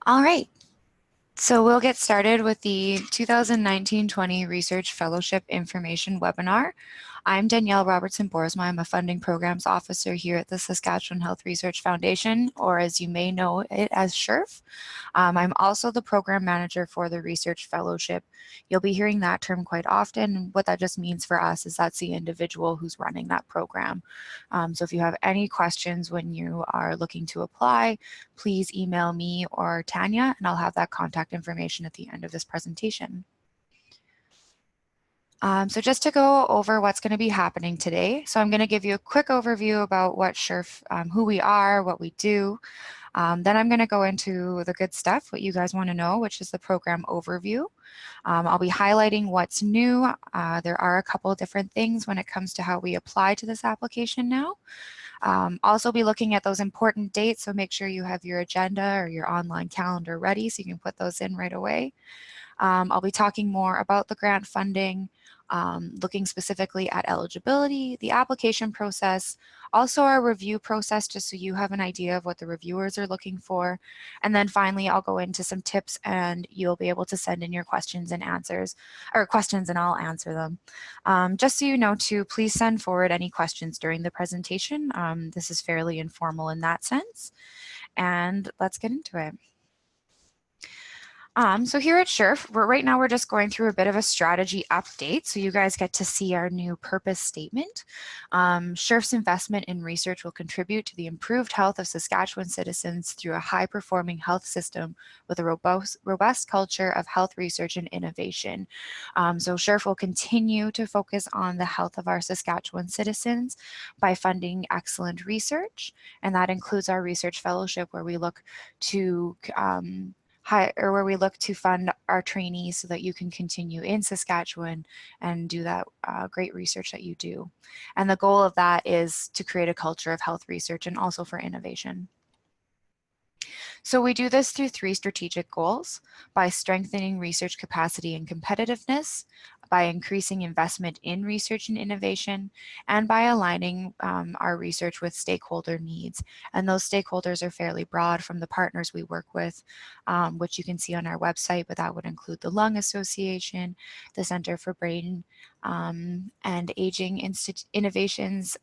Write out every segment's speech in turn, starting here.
All right, so we'll get started with the 2019-20 Research Fellowship Information Webinar. I'm Danielle Robertson-Boersma. I'm a Funding Programs Officer here at the Saskatchewan Health Research Foundation, or as you may know it as SHRF. I'm also the Program Manager for the Research Fellowship. You'll be hearing that term quite often. What that just means for us is that's the individual who's running that program. So if you have any questions when you are looking to apply, please email me or Tanya, and I'll have that contact information at the end of this presentation. So just to go over what's going to be happening today. So I'm going to give you a quick overview about what SHRF, who we are, what we do. Then I'm going to go into the good stuff, what you guys want to know, which is the program overview. I'll be highlighting what's new. There are a couple of different things when it comes to how we apply to this application now. Also be looking at those important dates, so make sure you have your agenda or your online calendar ready so you can put those in right away. I'll be talking more about the grant funding, looking specifically at eligibility, the application process, also our review process, just so you have an idea of what the reviewers are looking for. And then finally, I'll go into some tips and you'll be able to send in your questions and answers, or questions and I'll answer them. Just so you know too, please send forward any questions during the presentation. This is fairly informal in that sense. And let's get into it. So here at SHRF, right now we're just going through a bit of a strategy update, so you guys get to see our new purpose statement. SHRF's investment in research will contribute to the improved health of Saskatchewan citizens through a high-performing health system with a robust culture of health research and innovation. So SHRF will continue to focus on the health of our Saskatchewan citizens by funding excellent research, and that includes our research fellowship, where we look to where we look to fund our trainees so that you can continue in Saskatchewan and do that great research that you do. And the goal of that is to create a culture of health research and also for innovation. So we do this through three strategic goals: by strengthening research capacity and competitiveness, by increasing investment in research and innovation, and by aligning our research with stakeholder needs. And those stakeholders are fairly broad, from the partners we work with, which you can see on our website, but that would include the Lung Association, the Center for Brain and Aging Innovations,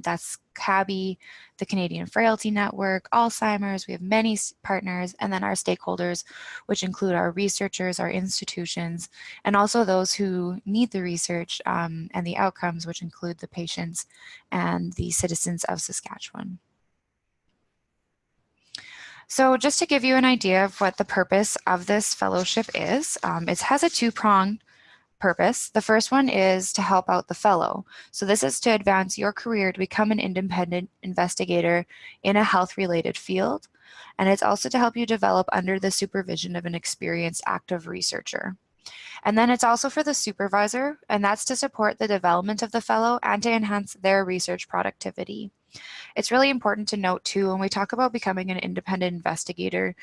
that's CABI, the Canadian Frailty Network, Alzheimer's. We have many partners, and then our stakeholders, which include our researchers, our institutions, and also those who need the research and the outcomes, which include the patients and the citizens of Saskatchewan. So just to give you an idea of what the purpose of this fellowship is, it has a two-pronged purpose. The first one is to help out the fellow. So this is to advance your career to become an independent investigator in a health-related field. And it's also to help you develop under the supervision of an experienced active researcher. And then it's also for the supervisor, and that's to support the development of the fellow and to enhance their research productivity. It's really important to note too, when we talk about becoming an independent investigator,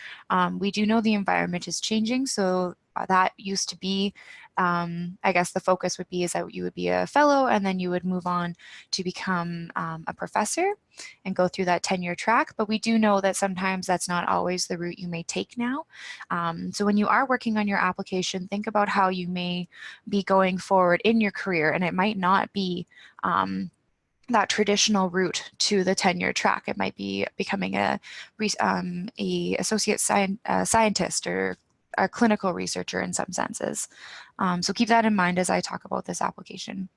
we do know the environment is changing. So that used to be, I guess the focus would be is that you would be a fellow and then you would move on to become a professor and go through that tenure track. But we do know that sometimes that's not always the route you may take now. So when you are working on your application, think about how you may be going forward in your career, and it might not be that traditional route to the tenure track. It might be becoming a associate scientist or a clinical researcher in some senses. So keep that in mind as I talk about this application.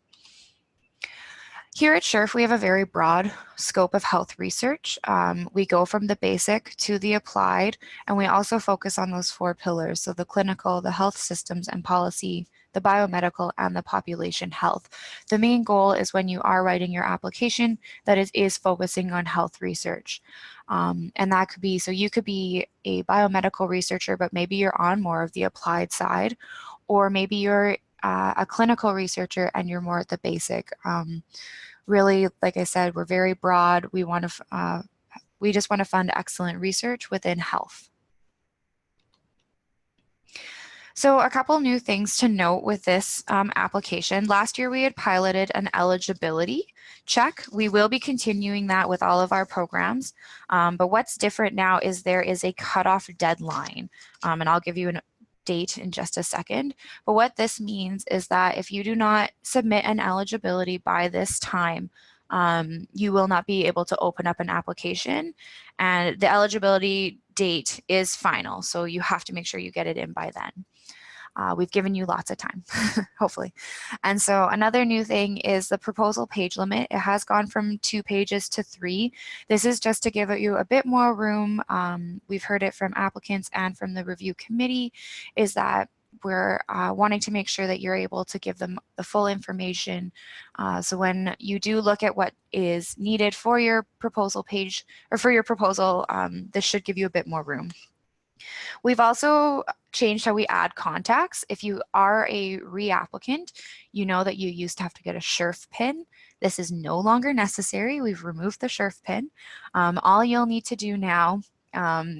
Here at SHRF, we have a very broad scope of health research. We go from the basic to the applied, and we also focus on those four pillars. So the clinical, the health systems and policy, the biomedical, and the population health. The main goal is when you are writing your application that it is focusing on health research. And that could be, so you could be a biomedical researcher, but maybe you're on more of the applied side, or maybe you're a clinical researcher and you're more at the basic. Really, like I said, we're very broad. We just want to fund excellent research within health. So a couple new things to note with this application. Last year we had piloted an eligibility check. We will be continuing that with all of our programs. But what's different now is there is a cutoff deadline. And I'll give you a date in just a second. But what this means is that if you do not submit an eligibility by this time, you will not be able to open up an application, and the eligibility date is final. So you have to make sure you get it in by then. We've given you lots of time, hopefully. And so another new thing is the proposal page limit. It has gone from 2 pages to 3. This is just to give you a bit more room. We've heard it from applicants and from the review committee, is that we're wanting to make sure that you're able to give them the full information. So when you do look at what is needed for your proposal page or for your proposal, this should give you a bit more room. We've also changed how we add contacts. If you are a reapplicant, you know that you used to have to get a SHRF pin. This is no longer necessary. We've removed the SHRF pin. All you'll need to do now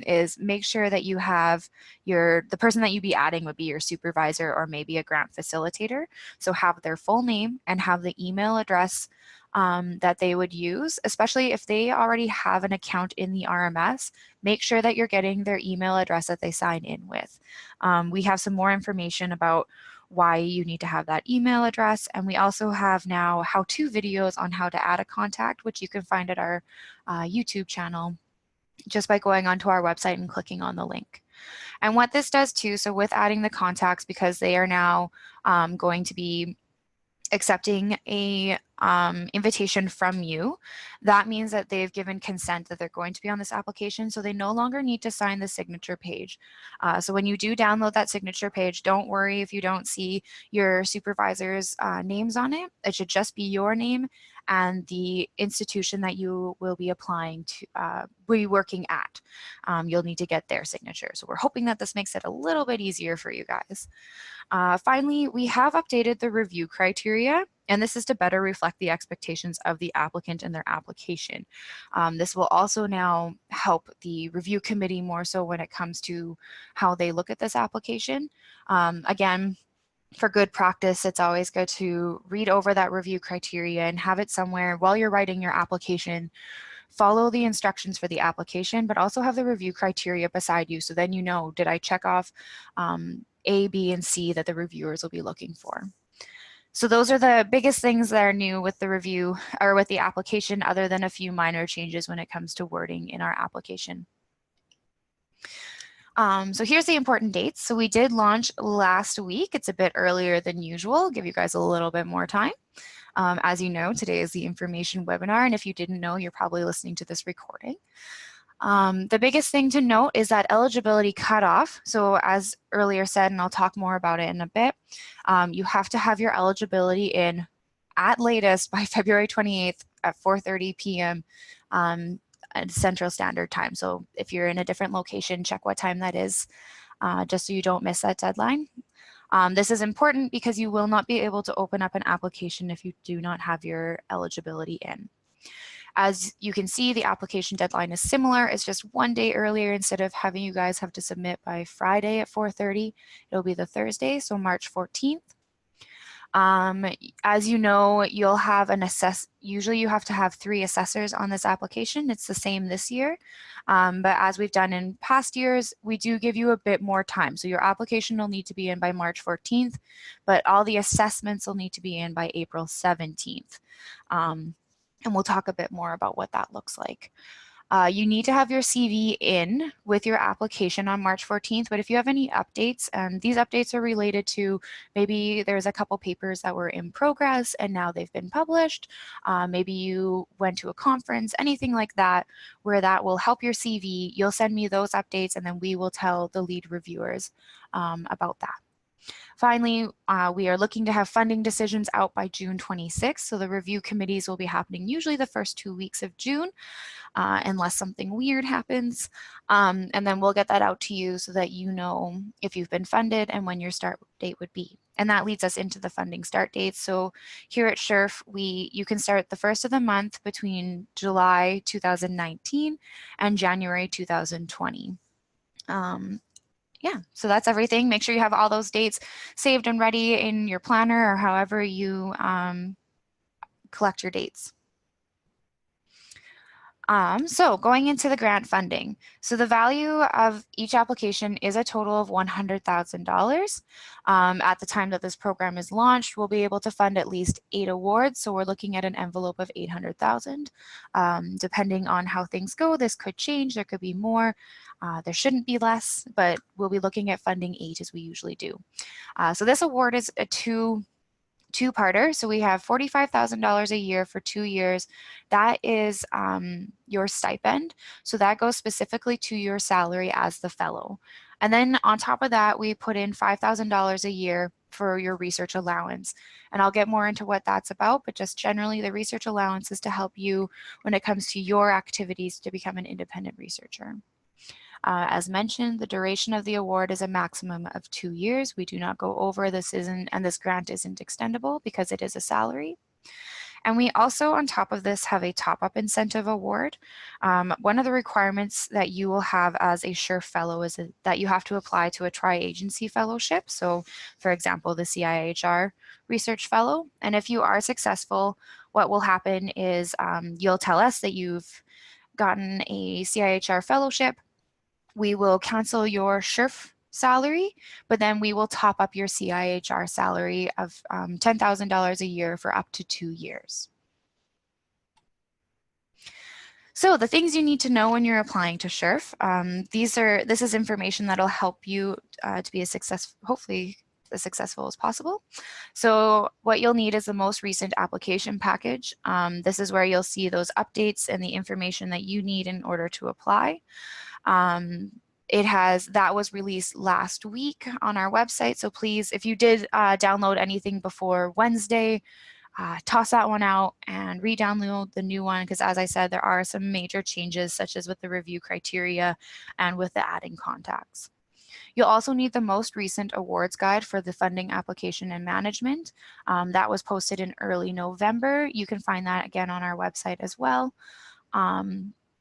is make sure that you have the person that you'd be adding would be your supervisor or maybe a grant facilitator. So have their full name and have the email address that they would use, especially if they already have an account in the RMS. Make sure that you're getting their email address that they sign in with. We have some more information about why you need to have that email address, and we also have now how-to videos on how to add a contact, which you can find at our YouTube channel just by going onto our website and clicking on the link. And what this does too, so with adding the contacts, because they are now going to be accepting a invitation from you, that means that they've given consent that they're going to be on this application, so they no longer need to sign the signature page. So when you do download that signature page, don't worry if you don't see your supervisor's names on it. It should just be your name and the institution that you will be applying to, be working at. You'll need to get their signature. So we're hoping that this makes it a little bit easier for you guys. Finally, we have updated the review criteria, and this is to better reflect the expectations of the applicant and their application. This will also now help the review committee more so when it comes to how they look at this application. Again, for good practice, it's always good to read over that review criteria and have it somewhere while you're writing your application. Follow the instructions for the application, but also have the review criteria beside you, so then you know, did I check off A, B, and C that the reviewers will be looking for. So those are the biggest things that are new with the review or with the application, other than a few minor changes when it comes to wording in our application. So here's the important dates. So we did launch last week. It's a bit earlier than usual, give you guys a little bit more time. As you know, today is the information webinar, and if you didn't know, you're probably listening to this recording. The biggest thing to note is that eligibility cutoff. So as earlier said, and I'll talk more about it in a bit, you have to have your eligibility in at latest by February 28th at 4:30 p.m. At Central Standard Time. So if you're in a different location, check what time that is, just so you don't miss that deadline. This is important because you will not be able to open up an application if you do not have your eligibility in. As you can see, the application deadline is similar. It's just 1 day earlier. Instead of having you guys have to submit by Friday at 4:30, it'll be the Thursday, so March 14th. As you know, you'll have usually you have to have 3 assessors on this application. It's the same this year, but as we've done in past years, we do give you a bit more time. So your application will need to be in by March 14th, but all the assessments will need to be in by April 17th. And we'll talk a bit more about what that looks like. You need to have your CV in with your application on March 14th, but if you have any updates, and these updates are related to maybe there's a couple papers that were in progress and now they've been published, maybe you went to a conference, anything like that, where that will help your CV, you'll send me those updates and then we will tell the lead reviewers about that. Finally, we are looking to have funding decisions out by June 26th, so the review committees will be happening usually the first 2 weeks of June, unless something weird happens, and then we'll get that out to you so that you know if you've been funded and when your start date would be. And that leads us into the funding start dates. So here at SHRF, you can start the first of the month between July 2019 and January 2020. Yeah, so that's everything. Make sure you have all those dates saved and ready in your planner or however you collect your dates. So going into the grant funding. So the value of each application is a total of $100,000. At the time that this program is launched, we'll be able to fund at least 8 awards. So we're looking at an envelope of $800,000. Depending on how things go, this could change. There could be more. There shouldn't be less, but we'll be looking at funding 8 as we usually do. So this award is a two-parter. So we have $45,000 a year for 2 years. That is your stipend. So that goes specifically to your salary as the fellow. And then on top of that, we put in $5,000 a year for your research allowance. And I'll get more into what that's about, but just generally the research allowance is to help you when it comes to your activities to become an independent researcher. As mentioned, the duration of the award is a maximum of 2 years. We do not go over. This grant isn't extendable because it is a salary. And we also, on top of this, have a top-up incentive award. One of the requirements that you will have as a SURF fellow is that you have to apply to a tri-agency fellowship. So, for example, the CIHR Research Fellow. And if you are successful, what will happen is you'll tell us that you've gotten a CIHR fellowship. We will cancel your SURF salary, but then we will top up your CIHR salary of $10,000 a year for up to 2 years. So the things you need to know when you're applying to SURF, this is information that'll help you to be hopefully as successful as possible. So what you'll need is the most recent application package. This is where you'll see those updates and the information that you need in order to apply. That was released last week on our website. So please, if you did download anything before Wednesday, toss that one out and re-download the new one, because as I said, there are some major changes such as with the review criteria and with the adding contacts. You'll also need the most recent awards guide for the funding application and management. That was posted in early November. You can find that again on our website as well.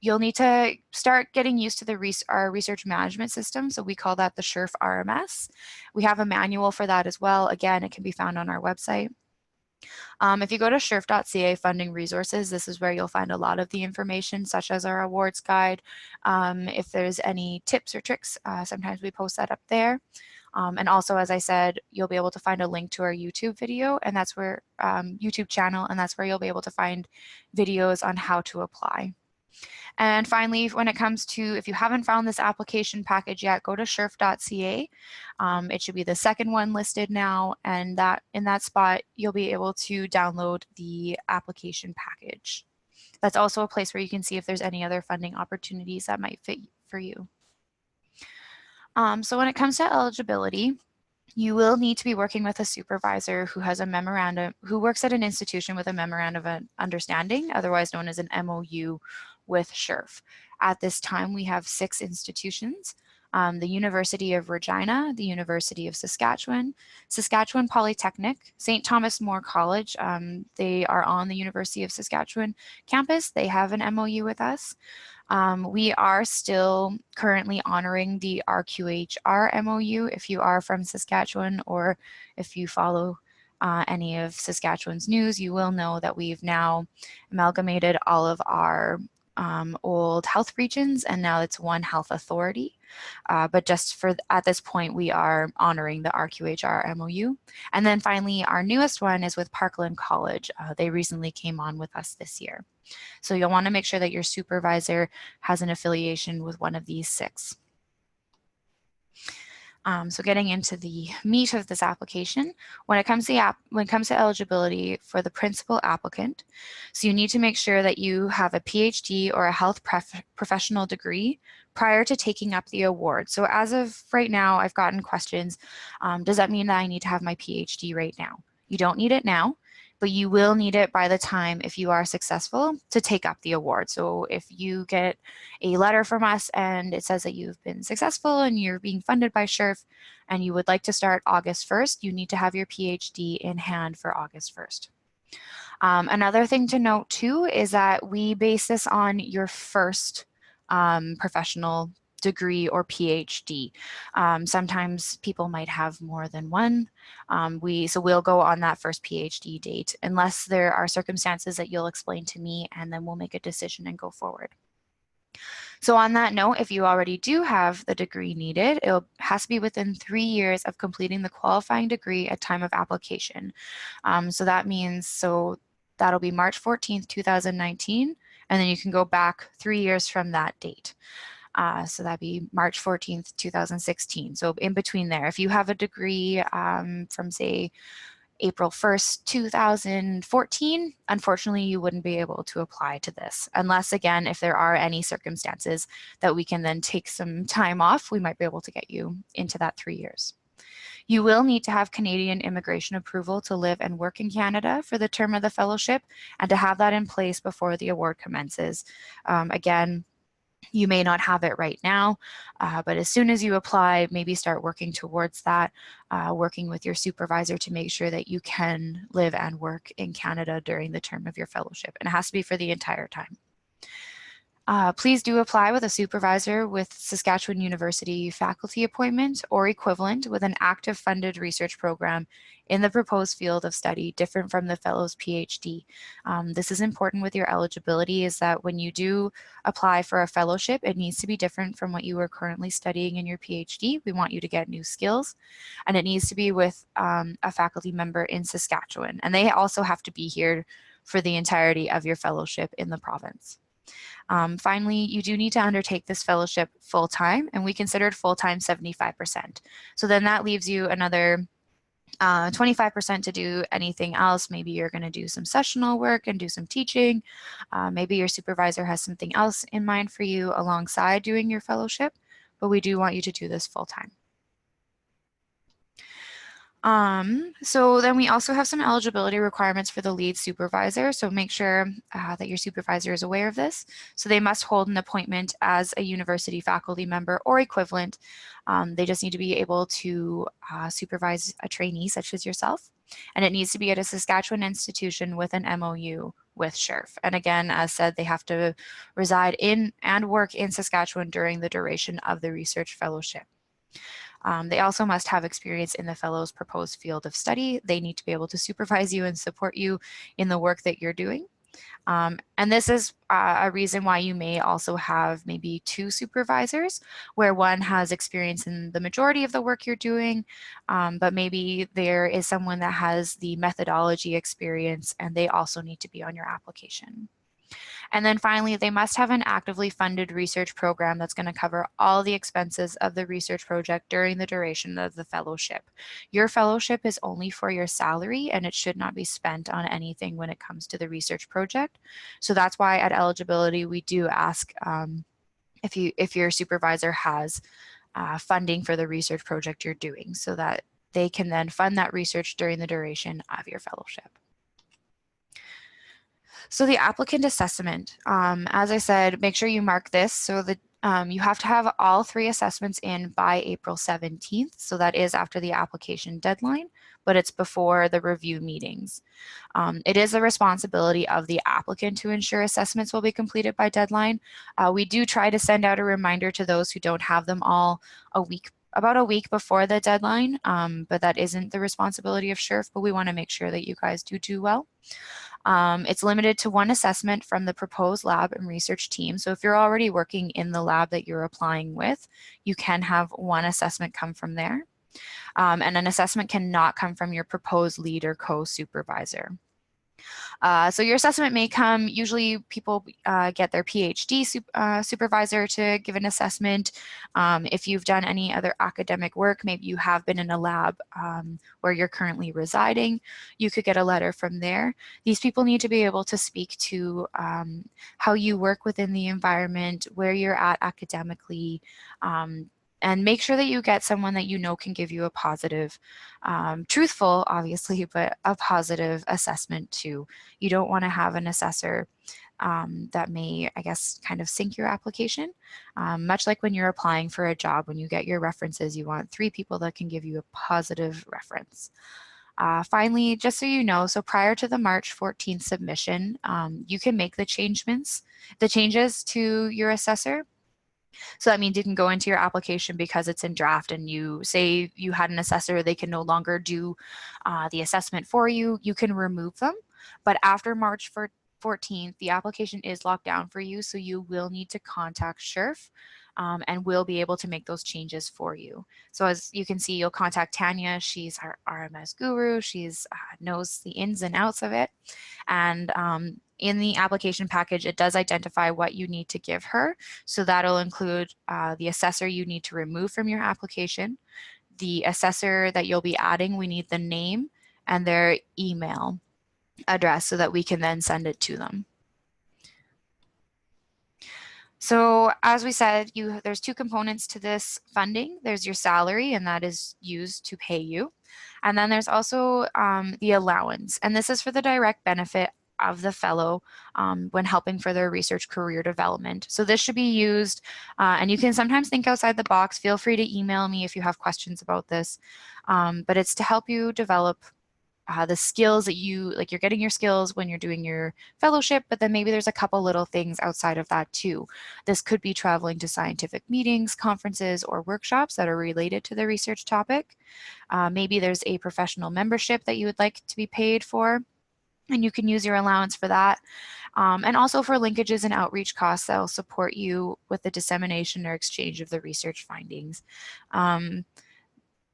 You'll need to start getting used to our research management system. So we call that the SURF RMS. We have a manual for that as well. Again, it can be found on our website. If you go to SURF.ca funding resources, this is where you'll find a lot of the information, such as our awards guide. If there's any tips or tricks, sometimes we post that up there. And also, as I said, you'll be able to find a link to our YouTube video, and that's where YouTube channel, and that's where you'll be able to find videos on how to apply. And finally, when it comes to, if you haven't found this application package yet, go to SURF.ca. It should be the second one listed now, and in that spot, you'll be able to download the application package. That's also a place where you can see if there's any other funding opportunities that might fit for you. So when it comes to eligibility, you will need to be working with a supervisor who has who works at an institution with a memorandum of understanding, otherwise known as an MOU with SURF. At this time, we have 6 institutions: the University of Regina, the University of Saskatchewan, Saskatchewan Polytechnic, St. Thomas More College. They are on the University of Saskatchewan campus. They have an MOU with us. We are still currently honoring the RQHR MOU. If you are from Saskatchewan, or if you follow any of Saskatchewan's news, you will know that we've now amalgamated all of our old health regions, and now it's one health authority. But just at this point, we are honoring the RQHR MOU. And then finally, our newest one is with Parkland College. They recently came on with us this year. So you'll want to make sure that your supervisor has an affiliation with one of these 6. So getting into the meat of this application, when it comes to eligibility for the principal applicant, so you need to make sure that you have a PhD or a health professional degree prior to taking up the award. So as of right now, I've gotten questions, does that mean that I need to have my PhD right now? You don't need it now, but you will need it by the time, if you are successful, to take up the award. So if you get a letter from us and it says that you've been successful and you're being funded by SURF and you would like to start August 1st, you need to have your PhD in hand for August 1st. Another thing to note too is that we base this on your first professional degree or PhD. Sometimes people might have more than one. So we'll go on that first PhD date unless there are circumstances that you'll explain to me, and then we'll make a decision and go forward. So on that note, if you already do have the degree needed, it has to be within 3 years of completing the qualifying degree at time of application. So that means, that'll be March 14th, 2019, and then you can go back 3 years from that date. So that'd be March 14th, 2016. So in between there, if you have a degree from say April 1st, 2014, unfortunately, you wouldn't be able to apply to this unless, again, if there are any circumstances that we can then take some time off, we might be able to get you into that 3 years. You will need to have Canadian immigration approval to live and work in Canada for the term of the fellowship and to have that in place before the award commences. Again, you may not have it right now, but as soon as you apply, maybe start working towards that, working with your supervisor to make sure that you can live and work in Canada during the term of your fellowship. And it has to be for the entire time. Please do apply with a supervisor with Saskatchewan University faculty appointment or equivalent with an active funded research program in the proposed field of study different from the fellow's PhD. This is important with your eligibility, is that when you do apply for a fellowship, it needs to be different from what you are currently studying in your PhD. We want you to get new skills, and it needs to be with a faculty member in Saskatchewan, and they also have to be here for the entirety of your fellowship in the province. Finally, you do need to undertake this fellowship full-time, and we considered full-time 75%. So then that leaves you another 25% to do anything else. Maybe you're going to do some sessional work and do some teaching. Maybe your supervisor has something else in mind for you alongside doing your fellowship, but we do want you to do this full-time. So then we also have some eligibility requirements for the lead supervisor. So make sure that your supervisor is aware of this. So they must hold an appointment as a university faculty member or equivalent. They just need to be able to supervise a trainee such as yourself. And it needs to be at a Saskatchewan institution with an MOU with SHERF. And again, as said, they have to reside in and work in Saskatchewan during the duration of the research fellowship. They also must have experience in the fellow's proposed field of study. They need to be able to supervise you and support you in the work that you're doing. And this is a reason why you may also have maybe 2 supervisors, where one has experience in the majority of the work you're doing, but maybe there is someone that has the methodology experience and they also need to be on your application. And then finally, they must have an actively funded research program that's going to cover all the expenses of the research project during the duration of the fellowship. Your fellowship is only for your salary, and it should not be spent on anything when it comes to the research project. So that's why at eligibility, we do ask if your supervisor has funding for the research project you're doing, so that they can then fund that research during the duration of your fellowship. So the applicant assessment, as I said, make sure you mark this so that you have to have all 3 assessments in by April 17th. So that is after the application deadline, but it's before the review meetings. It is the responsibility of the applicant to ensure assessments will be completed by deadline. We do try to send out a reminder to those who don't have them all about a week before the deadline, but that isn't the responsibility of SHERF, but we want to make sure that you guys do well. It's limited to 1 assessment from the proposed lab and research team. So if you're already working in the lab that you're applying with, you can have 1 assessment come from there. And an assessment cannot come from your proposed lead or co-supervisor. So your assessment may come, usually people get their PhD supervisor to give an assessment. If you've done any other academic work, maybe you have been in a lab where you're currently residing, you could get a letter from there. These people need to be able to speak to how you work within the environment, where you're at academically, and make sure that you get someone that you know can give you a positive, truthful, obviously, but a positive assessment too. You don't want to have an assessor that may, I guess, kind of sink your application. Much like when you're applying for a job, when you get your references, you want 3 people that can give you a positive reference. Finally, just so you know, so prior to the March 14th submission, you can make the changes to your assessor. So that means you can go into your application because it's in draft and you say you had an assessor, they can no longer do the assessment for you. You can remove them. But after March 14th, the application is locked down for you. So you will need to contact SHRF and we'll be able to make those changes for you. So as you can see, you'll contact Tanya. She's our RMS guru. She's knows the ins and outs of it. And in the application package, it does identify what you need to give her. So that'll include the assessor you need to remove from your application, the assessor that you'll be adding, we need the name and their email address so that we can then send it to them. So as we said, there's two components to this funding. There's your salary, and that is used to pay you. And then there's also the allowance, and this is for the direct benefit of the fellow when helping for their research career development. So this should be used, and you can sometimes think outside the box. Feel free to email me if you have questions about this, but it's to help you develop the skills that you're getting your skills when you're doing your fellowship, but then maybe there's a couple little things outside of that too. This could be traveling to scientific meetings, conferences, or workshops that are related to the research topic. Maybe there's a professional membership that you would like to be paid for, and you can use your allowance for that. And also for linkages and outreach costs that will support you with the dissemination or exchange of the research findings.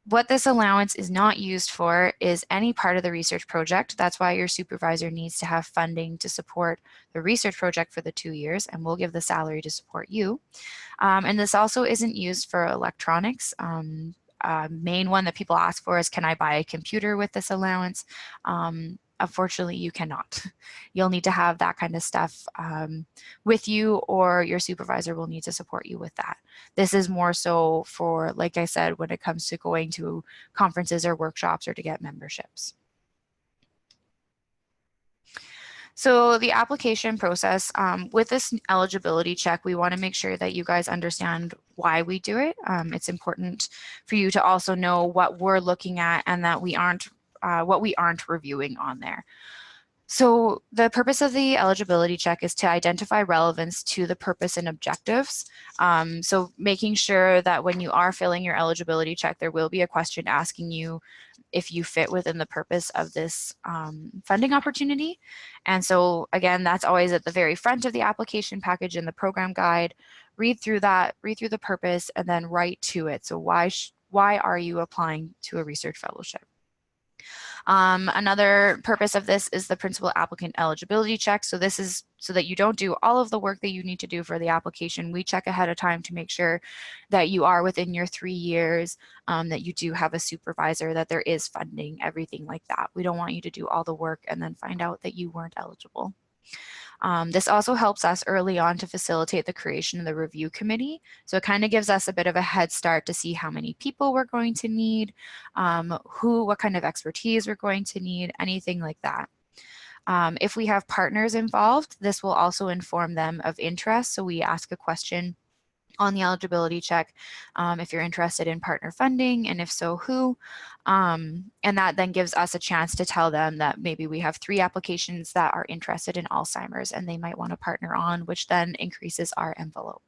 What this allowance is not used for is any part of the research project. That's why your supervisor needs to have funding to support the research project for the 2 years, and we'll give the salary to support you. And this also isn't used for electronics. Main one that people ask for is, can I buy a computer with this allowance? Unfortunately, you cannot. You'll need to have that kind of stuff with you, or your supervisor will need to support you with that. This is more so for, like I said, when it comes to going to conferences or workshops or to get memberships. So the application process, with this eligibility check, we want to make sure that you guys understand why we do it. It's important for you to also know what we're looking at and that we aren't what we aren't reviewing on there. So the purpose of the eligibility check is to identify relevance to the purpose and objectives. So making sure that when you are filling your eligibility check, there will be a question asking you if you fit within the purpose of this funding opportunity. And so again, that's always at the very front of the application package in the program guide. Read through that, read through the purpose, and then write to it. So why are you applying to a research fellowship? Another purpose of this is the principal applicant eligibility check. So this is so that you don't do all of the work that you need to do for the application. We check ahead of time to make sure that you are within your 3 years, that you do have a supervisor, that there is funding, everything like that. We don't want you to do all the work and then find out that you weren't eligible. This also helps us early on to facilitate the creation of the review committee. So it kind of gives us a bit of a head start to see how many people we're going to need, what kind of expertise we're going to need, anything like that. If we have partners involved, this will also inform them of interest. So we ask a question on the eligibility check if you're interested in partner funding, and if so, who. And that then gives us a chance to tell them that maybe we have 3 applications that are interested in Alzheimer's and they might want to partner on, which then increases our envelope.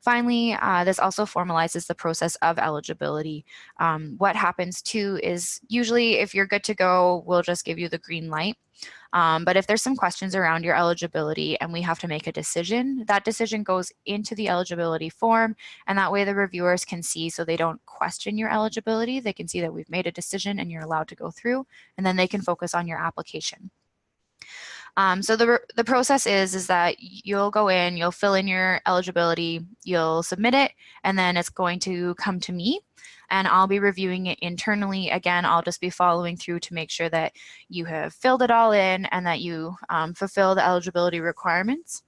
Finally, this also formalizes the process of eligibility. What happens too is usually if you're good to go, we'll just give you the green light. But if there's some questions around your eligibility and we have to make a decision, that decision goes into the eligibility form, and that way the reviewers can see, so they don't question your eligibility. They can see that we've made a decision and you're allowed to go through, and then they can focus on your application. So the process is that you'll go in, you'll fill in your eligibility, you'll submit it, and then it's going to come to me, and I'll be reviewing it internally. Again, I'll just be following through to make sure that you have filled it all in and that you fulfill the eligibility requirements.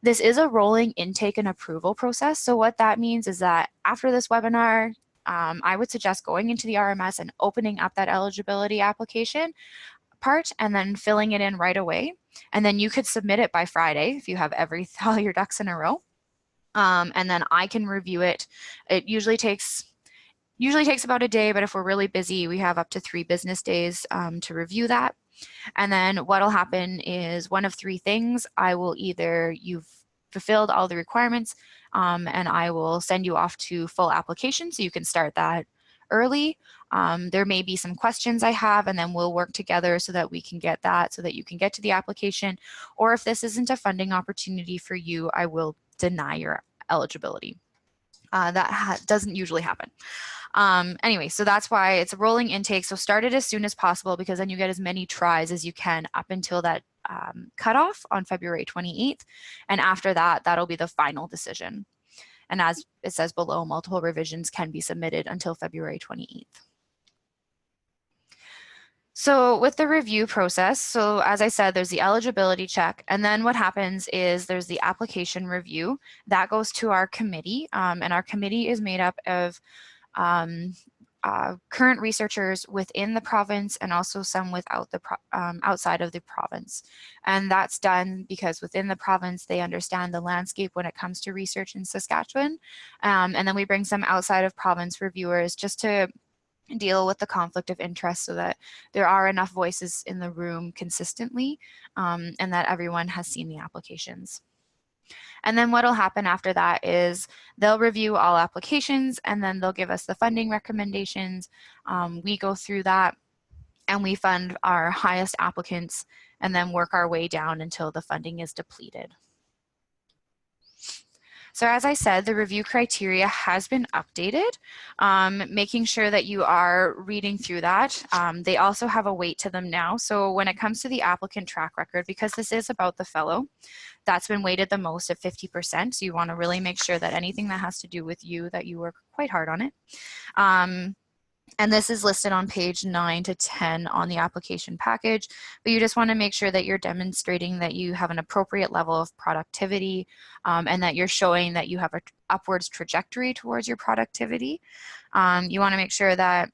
This is a rolling intake and approval process. So what that means is that after this webinar, I would suggest going into the RMS and opening up that eligibility application part and then filling it in right away. And then you could submit it by Friday if you have all your ducks in a row. And then I can review it. It usually takes about a day, but if we're really busy, we have up to 3 business days to review that. And then what'll happen is one of 3 things. You've fulfilled all the requirements, and I will send you off to full application so you can start that early. There may be some questions I have, and then we'll work together so that we can get that, so that you can get to the application. Or if this isn't a funding opportunity for you, I will deny your eligibility. That doesn't usually happen. Anyway, so that's why it's a rolling intake. So start it as soon as possible, because then you get as many tries as you can up until that cutoff on February 28th. And after that, that'll be the final decision. And as it says below, multiple revisions can be submitted until February 28th. So with the review process, so as I said, there's the eligibility check, and then what happens is there's the application review. That goes to our committee, and our committee is made up of current researchers within the province and also some without the outside of the province. And that's done because within the province, they understand the landscape when it comes to research in Saskatchewan. And then we bring some outside of province reviewers just to deal with the conflict of interest so that there are enough voices in the room consistently, and that everyone has seen the applications. And then what will happen after that is they'll review all applications, and then they'll give us the funding recommendations. We go through that and we fund our highest applicants and then work our way down until the funding is depleted. So as I said, the review criteria has been updated, making sure that you are reading through that. They also have a weight to them now. So when it comes to the applicant track record, because this is about the fellow, that's been weighted the most at 50%. So you want to really make sure that anything that has to do with you, that you work quite hard on it. And this is listed on page 9 to 10 on the application package, but you just want to make sure that you're demonstrating that you have an appropriate level of productivity, and that you're showing that you have an upwards trajectory towards your productivity. You want to make sure that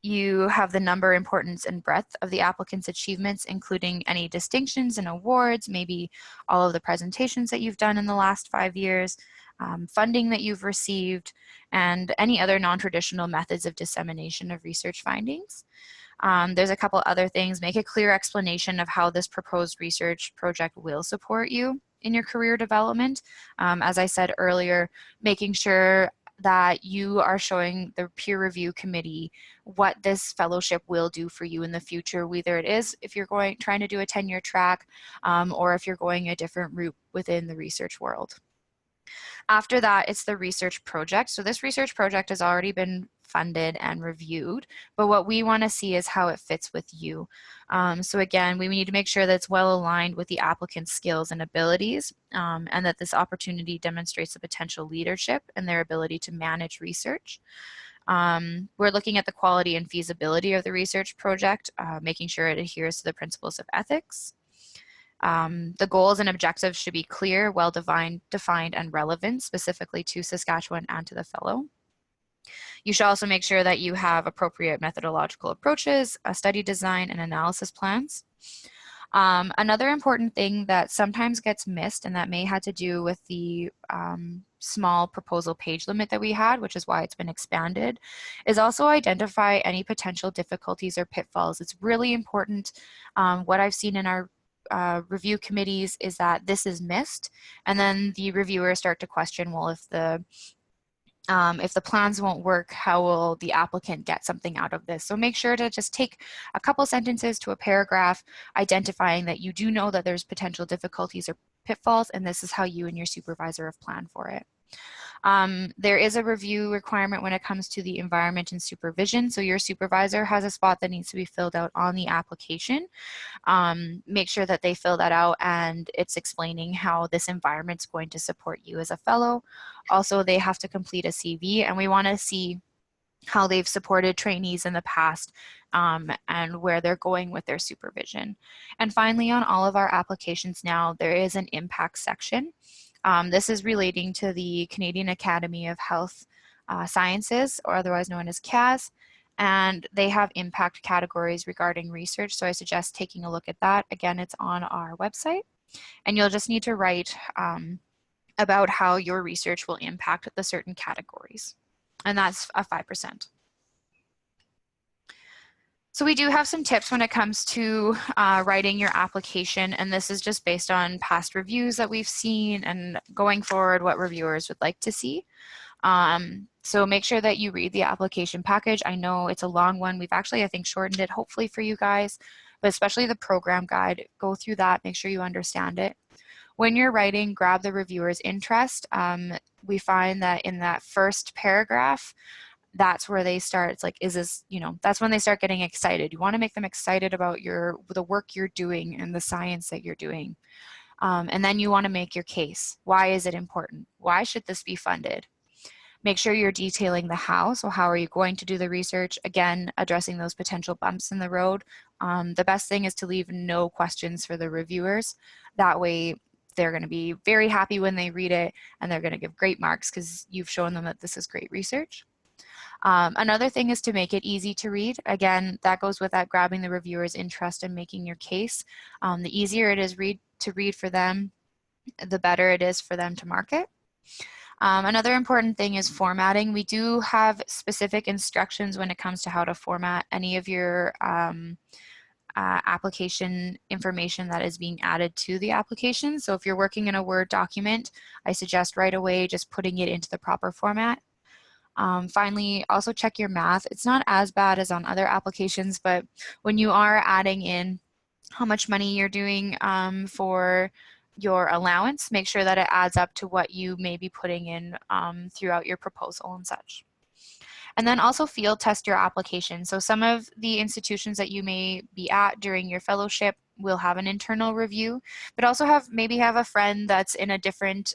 you have the number, importance, and breadth of the applicant's achievements, including any distinctions and awards, maybe all of the presentations that you've done in the last 5 years, funding that you've received, and any other non-traditional methods of dissemination of research findings. There's a couple other things. Make a clear explanation of how this proposed research project will support you in your career development. As I said earlier, making sure that you are showing the peer review committee what this fellowship will do for you in the future, whether it is if you're trying to do a 10-year track, or if you're going a different route within the research world. After that, it's the research project. So this research project has already been funded and reviewed, but what we want to see is how it fits with you. So again, we need to make sure that it's well aligned with the applicant's skills and abilities, and that this opportunity demonstrates the potential leadership and their ability to manage research. We're looking at the quality and feasibility of the research project, making sure it adheres to the principles of ethics. The goals and objectives should be clear, well-defined, and relevant, specifically to Saskatchewan and to the fellow. You should also make sure that you have appropriate methodological approaches, a study design, and analysis plans. Another important thing that sometimes gets missed, and that may have to do with the small proposal page limit that we had, which is why it's been expanded, is also identify any potential difficulties or pitfalls. It's really important. What I've seen in our review committees is that this is missed, and then the reviewers start to question, well, if the plans won't work, how will the applicant get something out of this? So make sure to just take a couple sentences to a paragraph identifying that you do know that there's potential difficulties or pitfalls, and this is how you and your supervisor have planned for it. There is a review requirement when it comes to the environment and supervision. So your supervisor has a spot that needs to be filled out on the application. Make sure that they fill that out and it's explaining how this environment's going to support you as a fellow. Also, they have to complete a CV, and we want to see how they've supported trainees in the past, and where they're going with their supervision. And finally, on all of our applications now, there is an impact section. This is relating to the Canadian Academy of Health Sciences, or otherwise known as CAS, and they have impact categories regarding research, so I suggest taking a look at that. Again, it's on our website, and you'll just need to write about how your research will impact the certain categories, and that's a 5%. So we do have some tips when it comes to writing your application, and this is just based on past reviews that we've seen and going forward what reviewers would like to see. So make sure that you read the application package. I know it's a long one. We've actually, I think, shortened it hopefully for you guys, but especially the program guide. Go through that, make sure you understand it. When you're writing, grab the reviewer's interest. We find that in that first paragraph, that's where they start. It's like, is this, that's when they start getting excited. You want to make them excited about the work you're doing and the science that you're doing. And then you want to make your case. Why is it important? Why should this be funded? Make sure you're detailing the how. So how are you going to do the research? Again, addressing those potential bumps in the road. The best thing is to leave no questions for the reviewers. That way they're going to be very happy when they read it, and they're going to give great marks because you've shown them that this is great research. Another thing is to make it easy to read. Again, that goes with that grabbing the reviewer's interest and making your case. The easier it is to read for them, the better it is for them to mark it. Another important thing is formatting. We do have specific instructions when it comes to how to format any of your application information that is being added to the application. So if you're working in a Word document, I suggest right away just putting it into the proper format. Finally, also check your math. It's not as bad as on other applications, but when you are adding in how much money you're doing for your allowance, make sure that it adds up to what you may be putting in throughout your proposal and such. And then also field test your application. So some of the institutions that you may be at during your fellowship will have an internal review, but also maybe have a friend that's in a different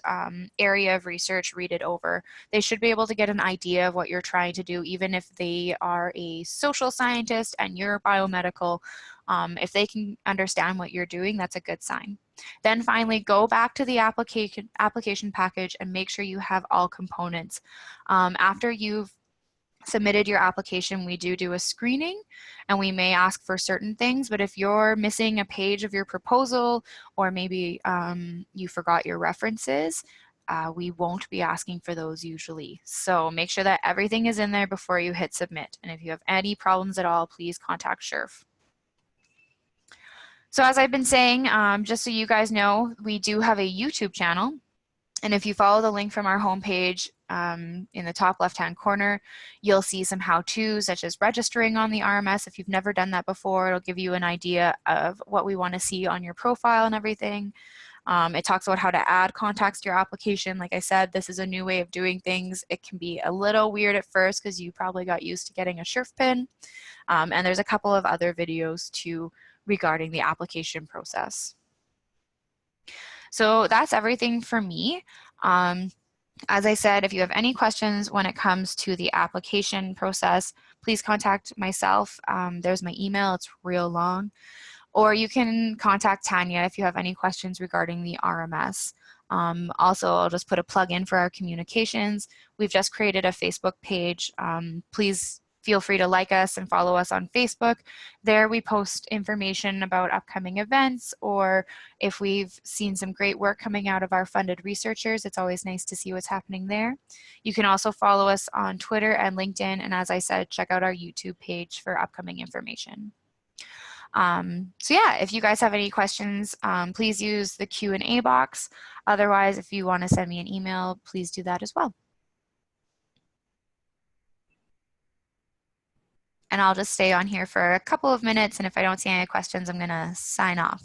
area of research read it over. They should be able to get an idea of what you're trying to do, even if they are a social scientist and you're biomedical. If they can understand what you're doing, that's a good sign. Then finally, go back to the application package and make sure you have all components. After you've submitted your application, we do a screening, and we may ask for certain things, but if you're missing a page of your proposal, or maybe you forgot your references, we won't be asking for those usually. So make sure that everything is in there before you hit submit. And if you have any problems at all, please contact SHRF. So as I've been saying, just so you guys know, we do have a YouTube channel. And if you follow the link from our homepage in the top left-hand corner, you'll see some how-tos, such as registering on the RMS. If you've never done that before, it'll give you an idea of what we want to see on your profile and everything. It talks about how to add contacts to your application. Like I said, this is a new way of doing things. It can be a little weird at first because you probably got used to getting a SHRF pin. And there's a couple of other videos too regarding the application process. So that's everything for me. As I said, if you have any questions when it comes to the application process, please contact myself. There's my email, it's real long. Or you can contact Tanya if you have any questions regarding the RMS. Also, I'll just put a plug in for our communications. We've just created a Facebook page. Please feel free to like us and follow us on Facebook. There we post information about upcoming events, or if we've seen some great work coming out of our funded researchers, it's always nice to see what's happening there. You can also follow us on Twitter and LinkedIn, and as I said, check out our YouTube page for upcoming information. So yeah, if you guys have any questions, please use the Q&A box. Otherwise, if you want to send me an email, please do that as well. And I'll just stay on here for a couple of minutes, and if I don't see any questions, I'm going to sign off.